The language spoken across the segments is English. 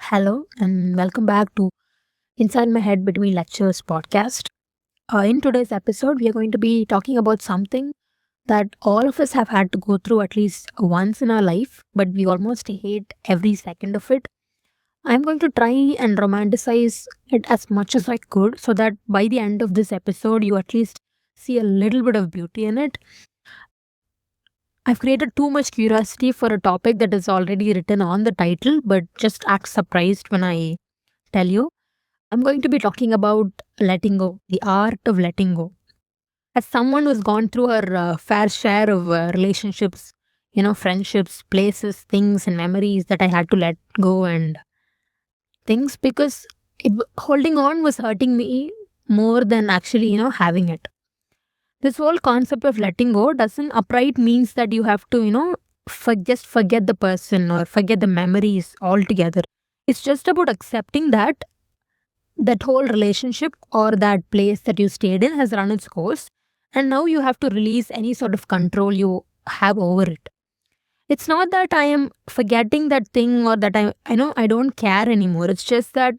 Hello and welcome back to Inside My Head Between Lectures podcast. In today's episode, we are going to be talking about something that all of us have had to go through at least once in our life, but we almost hate every second of it. I'm going to try and romanticize it as much as I could so that by the end of this episode, you at least see a little bit of beauty in it. I've created too much curiosity for a topic that is already written on the title, but just act surprised when I tell you. I'm going to be talking about letting go, the art of letting go. As someone who's gone through her fair share of relationships, friendships, places, things, and memories that I had to let go and things because holding on was hurting me more than actually, having it. This whole concept of letting go doesn't upright means that you have to, just forget the person or forget the memories altogether. It's just about accepting that whole relationship or that place that you stayed in has run its course and now you have to release any sort of control you have over it. It's not that I am forgetting that thing or that I don't care anymore. It's just that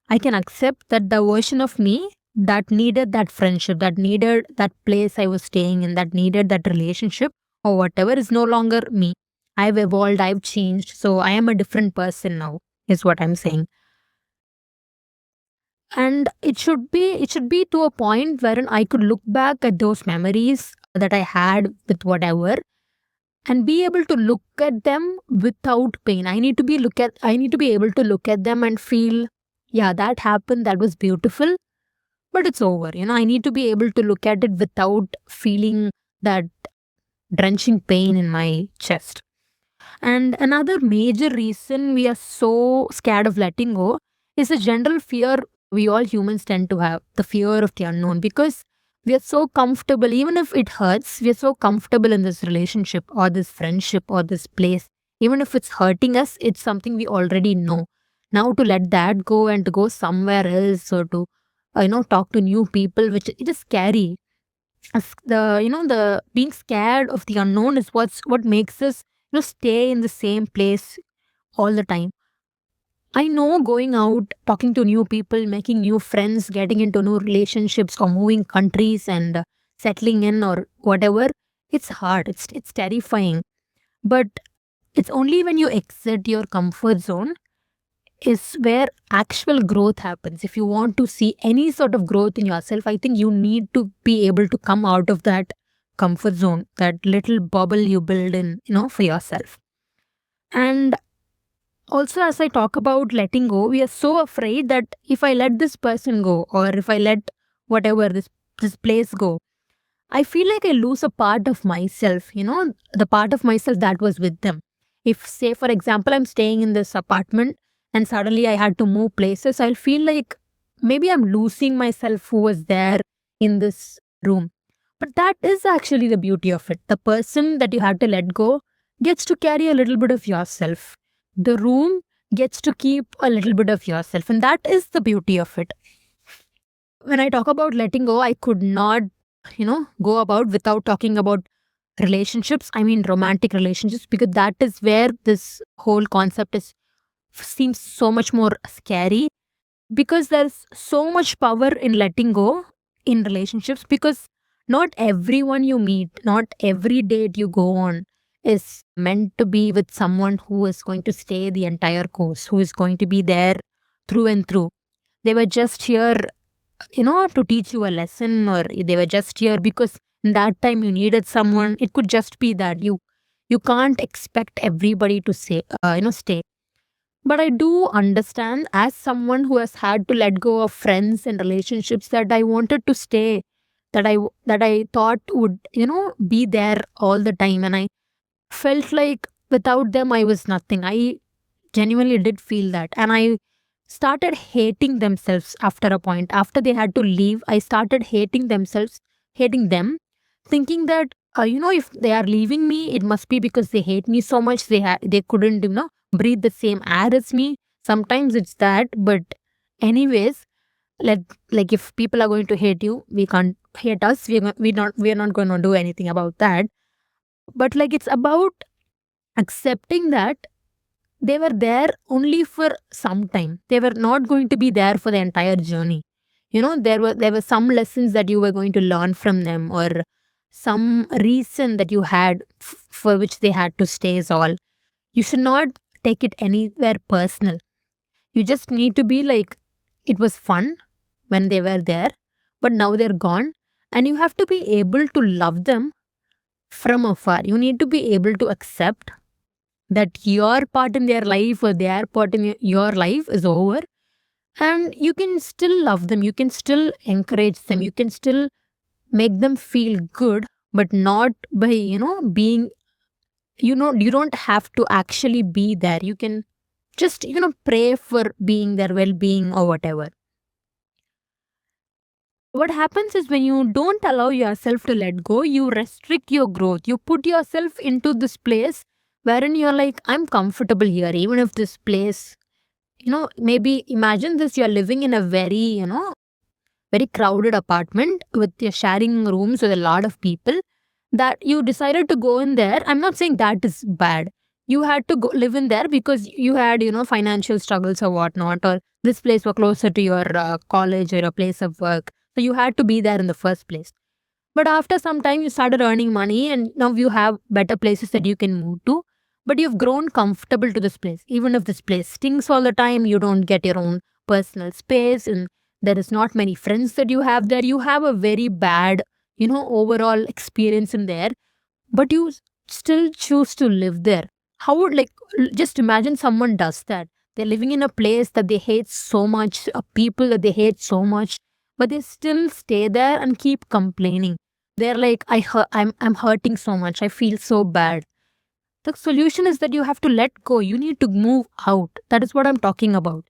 I can accept that the version of me that needed that friendship, that needed that place I was staying in, that needed that relationship or whatever is no longer me. I've evolved, I've changed, so I am a different person now is what I'm saying. And it should be to a point wherein I could look back at those memories that I had with whatever and be able to look at them without pain. I need to be able to look at them and feel, yeah, that happened, that was beautiful, but it's over. I need to be able to look at it without feeling that drenching pain in my chest. And another major reason we are so scared of letting go is a general fear we all humans tend to have, the fear of the unknown, because we are so comfortable, even if it hurts, we are so comfortable in this relationship or this friendship or this place. Even if it's hurting us, it's something we already know. Now to let that go and to go somewhere else or to, talk to new people, which it is scary. The being scared of the unknown is what makes us stay in the same place all the time. I know going out, talking to new people, making new friends, getting into new relationships or moving countries and settling in or whatever, it's hard. It's terrifying. But it's only when you exit your comfort zone is where actual growth happens. If you want to see any sort of growth in yourself, I think you need to be able to come out of that comfort zone, that little bubble you build in, for yourself. And also, as I talk about letting go, we are so afraid that if I let this person go or if I let whatever this place go, I feel like I lose a part of myself, the part of myself that was with them. If, say, for example, I'm staying in this apartment and suddenly I had to move places, I'll feel like maybe I'm losing myself who was there in this room. But that is actually the beauty of it. The person that you had to let go gets to carry a little bit of yourself. The room gets to keep a little bit of yourself. And that is the beauty of it. When I talk about letting go, I could not, go about without talking about relationships. I mean, romantic relationships, because that is where this whole concept is seems so much more scary because there's so much power in letting go in relationships because not everyone you meet, not every date you go on is meant to be with someone who is going to stay the entire course, who is going to be there through and through. They were just here, to teach you a lesson, or they were just here because in that time you needed someone. It could just be that you can't expect everybody to say, stay. But I do understand as someone who has had to let go of friends and relationships that I wanted to stay, that I thought would, be there all the time. And I felt like without them I was nothing. I genuinely did feel that. And I started hating themselves after a point. After they had to leave, I started hating them, thinking that, if they are leaving me, it must be because they hate me so much. They couldn't, breathe the same air as me. Sometimes it's that, but anyways, let like if people are going to hate you, we can't hate us. We're not going to do anything about that. But like it's about accepting that they were there only for some time. They were not going to be there for the entire journey. There were some lessons that you were going to learn from them, or some reason that you had for which they had to stay is all. You should not take it anywhere personal. You just need to be like, it was fun when they were there, but now they're gone. And you have to be able to love them from afar. You need to be able to accept that your part in their life or their part in your life is over. And you can still love them. You can still encourage them. You can still make them feel good, but not by, being, you don't have to actually be there. You can just, pray for being their well being or whatever. What happens is when you don't allow yourself to let go, you restrict your growth. You put yourself into this place wherein you're like, I'm comfortable here, even if this place, maybe imagine this, you're living in a very, very crowded apartment with you're sharing rooms with a lot of people, that you decided to go in there. I'm not saying that is bad. You had to go live in there because you had, financial struggles or whatnot, or this place was closer to your college or your place of work. So you had to be there in the first place. But after some time, you started earning money and now you have better places that you can move to. But you've grown comfortable to this place. Even if this place stinks all the time, you don't get your own personal space and there is not many friends that you have there. You have a very bad, overall experience in there, but you still choose to live there. How would, like, just imagine someone does that. They're living in a place that they hate so much, people that they hate so much, but they still stay there and keep complaining. They're like, I'm hurting so much. I feel so bad. The solution is that you have to let go. You need to move out. That is what I'm talking about.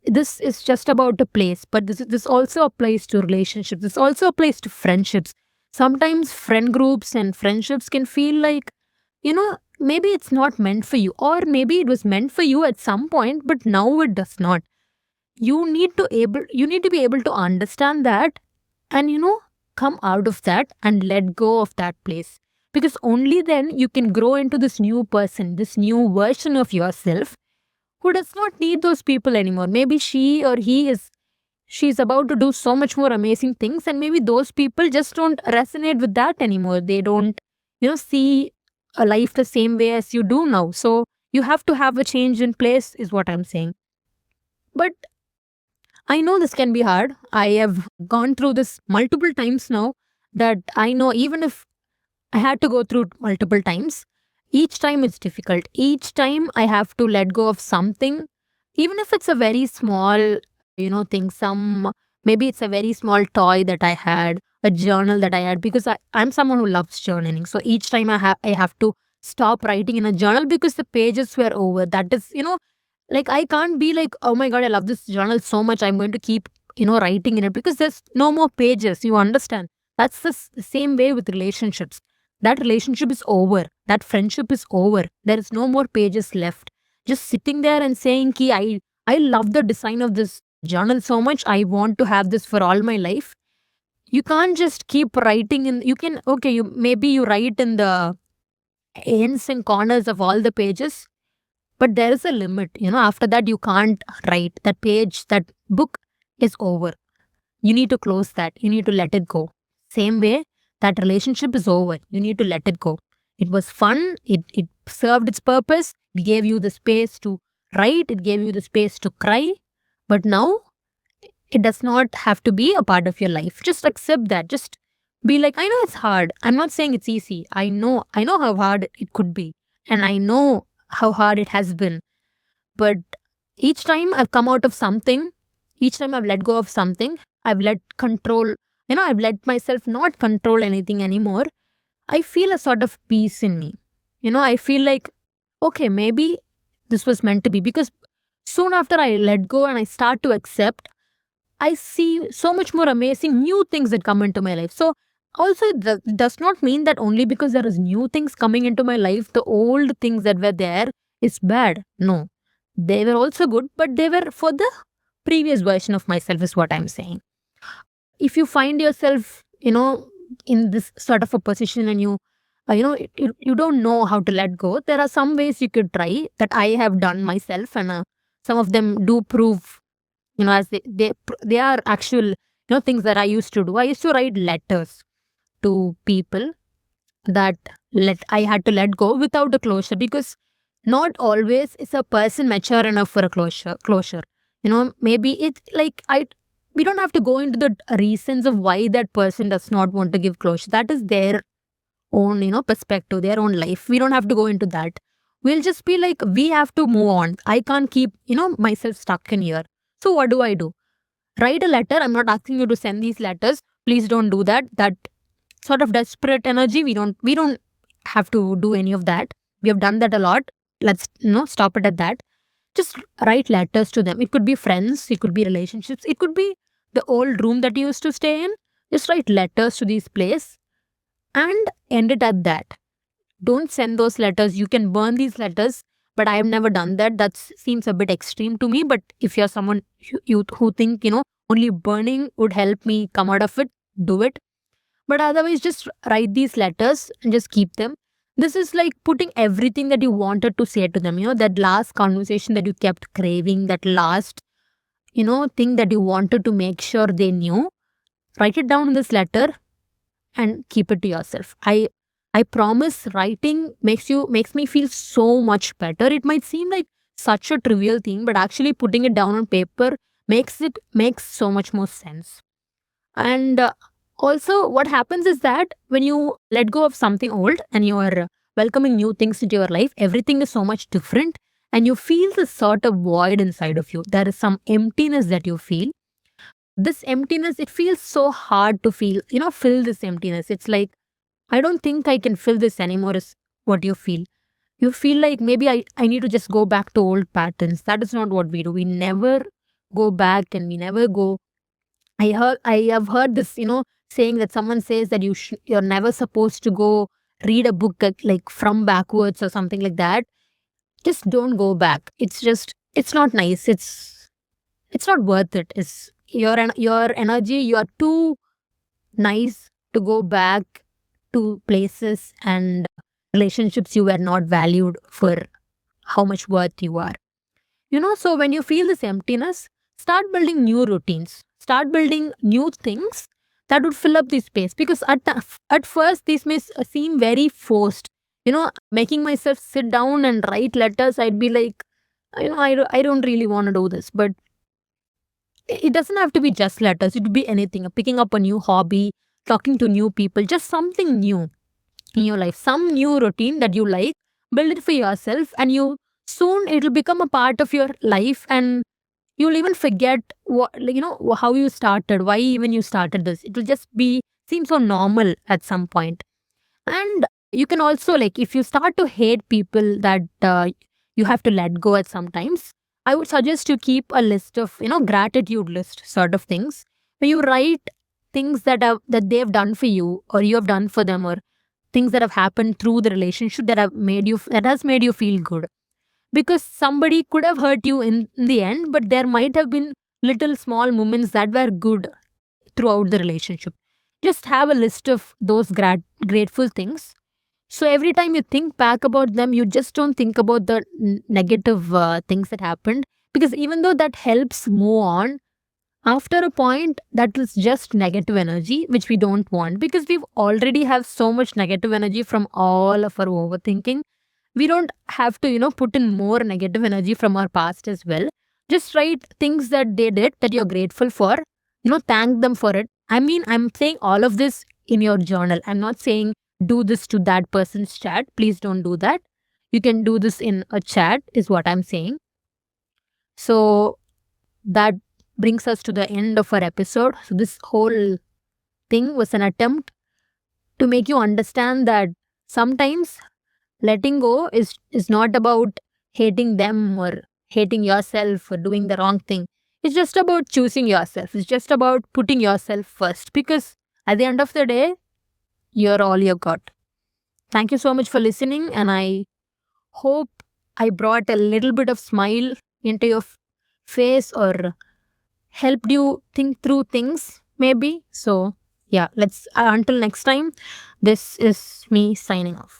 This is just about a place, but this also applies to relationships. This also applies to friendships. Sometimes friend groups and friendships can feel like, maybe it's not meant for you, or maybe it was meant for you at some point, but now it does not. You need to be able to understand that and, come out of that and let go of that place. Because only then you can grow into this new person, this new version of yourself who does not need those people anymore. Maybe she's about to do so much more amazing things, and maybe those people just don't resonate with that anymore. They don't, see a life the same way as you do now. So you have to have a change in place, is what I'm saying. But I know this can be hard. I have gone through this multiple times now, that I know even if I had to go through multiple times, each time it's difficult. Each time I have to let go of something, even if it's a very small, thing. Maybe it's a very small toy that I had, a journal that I had, because I'm someone who loves journaling. So each time I have to stop writing in a journal because the pages were over. That is, like, I can't be like, oh my God, I love this journal so much, I'm going to keep, writing in it, because there's no more pages. You understand? That's the same way with relationships. That relationship is over. That friendship is over. There is no more pages left. Just sitting there and saying, Ki, I love the design of this journal so much. I want to have this for all my life. You can't just keep writing maybe you write in the ends and corners of all the pages, but there is a limit. After that, you can't write. That page, that book is over. You need to close that. You need to let it go. Same way, that relationship is over. You need to let it go. It was fun. It served its purpose. It gave you the space to write. It gave you the space to cry. But now, it does not have to be a part of your life. Just accept that. Just be like, I know it's hard. I'm not saying it's easy. I know how hard it could be. And I know how hard it has been. But each time I've come out of something, each time I've let go of something, I've let myself not control anything anymore. I feel a sort of peace in me. I feel like, okay, maybe this was meant to be, because soon after I let go and I start to accept, I see so much more amazing new things that come into my life. So also, it does not mean that only because there is new things coming into my life, the old things that were there is bad. No, they were also good, but they were for the previous version of myself, is what I'm saying. If you find yourself, in this sort of a position and you you don't know how to let go. There are some ways you could try that I have done myself, and some of them do prove, as they are actual, things that I used to do. I used to write letters to people that I had to let go without a closure, because not always is a person mature enough for a closure. Maybe it's like we don't have to go into the reasons of why that person does not want to give closure. That is their own, perspective, their own life. We don't have to go into that. We'll just be like, we have to move on. I can't keep, myself stuck in here. So what do I do? Write a letter. I'm not asking you to send these letters. Please don't do that. That sort of desperate energy, we don't have to do any of that. We have done that a lot. Let's, stop it at that. Just write letters to them. It could be friends, it could be relationships, it could be the old room that you used to stay in. Just write letters to these place and end it at that. Don't send those letters. You can burn these letters, but I have never done that. That seems a bit extreme to me. But if you're someone who think, only burning would help me come out of it, do it. But otherwise, just write these letters and just keep them. This is like putting everything that you wanted to say to them, that last conversation that you kept craving, that last, thing that you wanted to make sure they knew. Write it down in this letter and keep it to yourself. I promise, writing makes me feel so much better. It might seem like such a trivial thing, but actually putting it down on paper makes so much more sense. And also, what happens is that when you let go of something old and you are welcoming new things into your life, everything is so much different, and you feel this sort of void inside of you. There is some emptiness that you feel. This emptiness, it feels so hard to fill this emptiness. It's like, I don't think I can fill this anymore, is what you feel. You feel like maybe I need to just go back to old patterns. That is not what we do. We never go back, and we never go. I have heard this, saying that someone says that you're never supposed to go read a book like from backwards or something like that. Just don't go back. It's not nice. It's not worth it. It's your energy. You are too nice to go back to places and relationships you were not valued for how much worth you are. So when you feel this emptiness, start building new routines, start building new things that would fill up this space. Because at first, these may seem very forced. Making myself sit down and write letters, I'd be like, I don't really want to do this. But it doesn't have to be just letters. It could be anything. Picking up a new hobby, talking to new people, just something new in your life, some new routine that you like. Build it for yourself, and soon it'll become a part of your life, and you'll even forget how you started, why even you started this. It will just seem so normal at some point. And you can also, like, if you start to hate people that you have to let go at sometimes, I would suggest you keep a list of gratitude list sort of things, where you write things that they've done for you, or you have done for them, or things that have happened through the relationship that has made you feel good. Because somebody could have hurt you in the end, but there might have been little small moments that were good throughout the relationship. Just have a list of those grateful things. So every time you think back about them, you just don't think about the negative things that happened. Because even though that helps move on, after a point, that is just negative energy, which we don't want, because we already have so much negative energy from all of our overthinking. We don't have to, put in more negative energy from our past as well. Just write things that they did that you're grateful for, thank them for it. I mean, I'm saying all of this in your journal. I'm not saying do this to that person's chat. Please don't do that. You can do this in a chat, is what I'm saying. So that brings us to the end of our episode. So this whole thing was an attempt to make you understand that sometimes letting go is not about hating them or hating yourself for doing the wrong thing. It's just about choosing yourself. It's just about putting yourself first, because at the end of the day, you're all you got. Thank you so much for listening, and I hope I brought a little bit of smile into your face, or helped you think through things, maybe. So Yeah, let's until next time, this is me signing off.